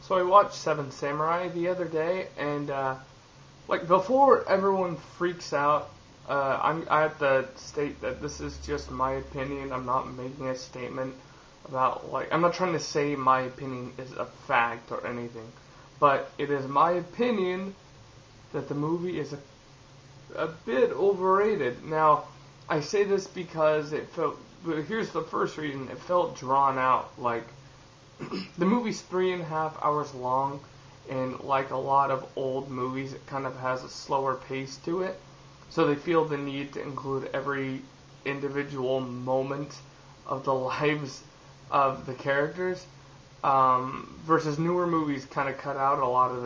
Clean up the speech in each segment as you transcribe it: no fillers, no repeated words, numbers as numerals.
So I watched Seven Samurai the other day, and like before everyone freaks out, I have to state that this is just my opinion. I'm not making a statement about I'm not trying to say my opinion is a fact or anything, but it is my opinion that the movie is a bit overrated. Now, I say this because it felt. Here's the first reason: it felt drawn out. Like the movie's 3.5 hours long, and like a lot of old movies, it kind of has a slower pace to it. So they feel the need to include every individual moment of the lives of the characters, versus newer movies kind of cut out a lot of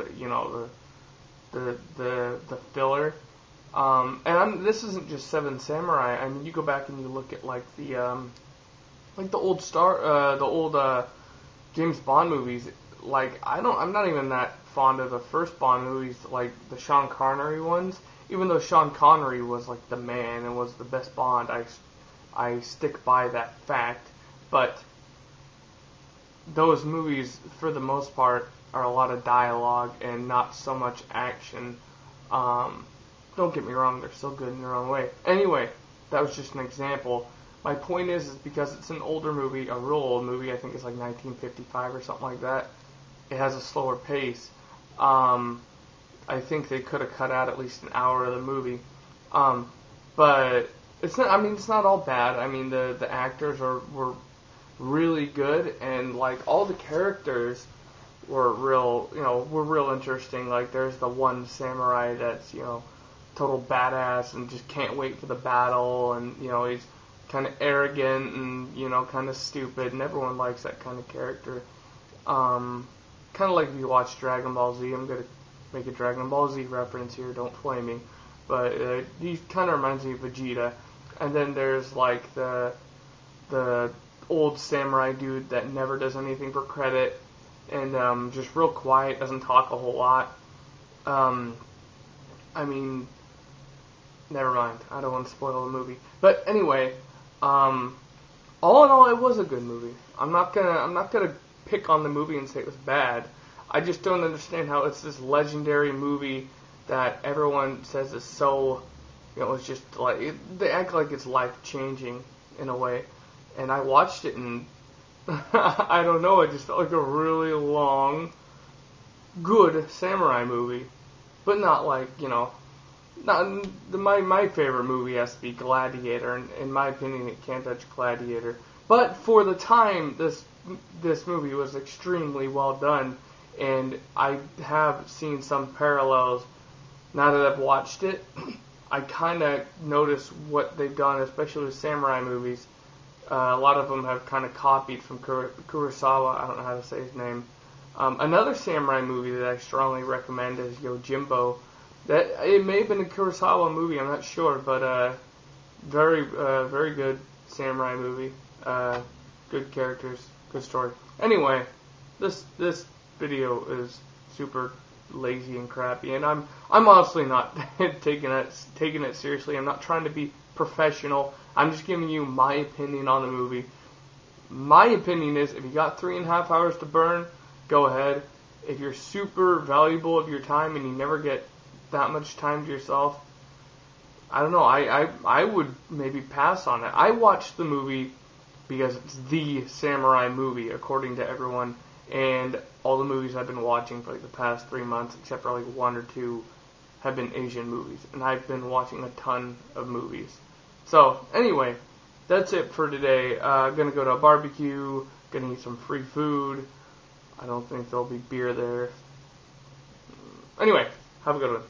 the filler. This isn't just Seven Samurai. I mean, you go back and you look at like the old James Bond movies. Like I'm not even that fond of the first Bond movies, like the Sean Connery ones. Even though Sean Connery was like the man and was the best Bond, I stick by that fact. But those movies, for the most part, are a lot of dialogue and not so much action. Don't get me wrong, they're still good in their own way. Anyway, that was just an example. My point is because it's an older movie, a real old movie, I think it's like 1955 or something like that, it has a slower pace. I think they could have cut out at least an hour of the movie. But it's not, I mean, it's not all bad. I mean, the actors were really good, and like all the characters were real interesting. Like there's the one samurai that's, total badass and just can't wait for the battle, and he's kind of arrogant and kind of stupid, and everyone likes that kind of character. Kind of like if you watch Dragon Ball Z. I'm gonna make a Dragon Ball Z reference here, don't flame me, but he kind of reminds me of Vegeta. And then there's like the old samurai dude that never does anything for credit, and just real quiet, doesn't talk a whole lot. I mean, never mind. I don't want to spoil the movie. But anyway, all in all, it was a good movie. I'm not gonna pick on the movie and say it was bad. I just don't understand how it's this legendary movie that everyone says is so, it's just like they act like it's life changing in a way. And I watched it and I don't know, it just felt like a really long, good samurai movie, but not like not my favorite movie has to be Gladiator, and in my opinion, it can't touch Gladiator. But for the time, this movie was extremely well done, and I have seen some parallels. Now that I've watched it, I kind of notice what they've done, especially with samurai movies. A lot of them have kind of copied from Kurosawa. I don't know how to say his name. Another samurai movie that I strongly recommend is Yojimbo. That it may have been a Kurosawa movie, I'm not sure, but very good samurai movie. Good characters, good story. Anyway, this video is super lazy and crappy, and I'm honestly not taking it seriously. I'm not trying to be professional. I'm just giving you my opinion on the movie. My opinion is, if you got 3.5 hours to burn, go ahead. If you're super valuable of your time and you never get that much time to yourself, I don't know, I would maybe pass on it. I watched the movie because it's the samurai movie, according to everyone, and all the movies I've been watching for like the past 3 months, except for like 1 or 2, have been Asian movies, and I've been watching a ton of movies. So, anyway, that's it for today. Gonna go to a barbecue, gonna eat some free food. I don't think there'll be beer there. Anyway, have a good one.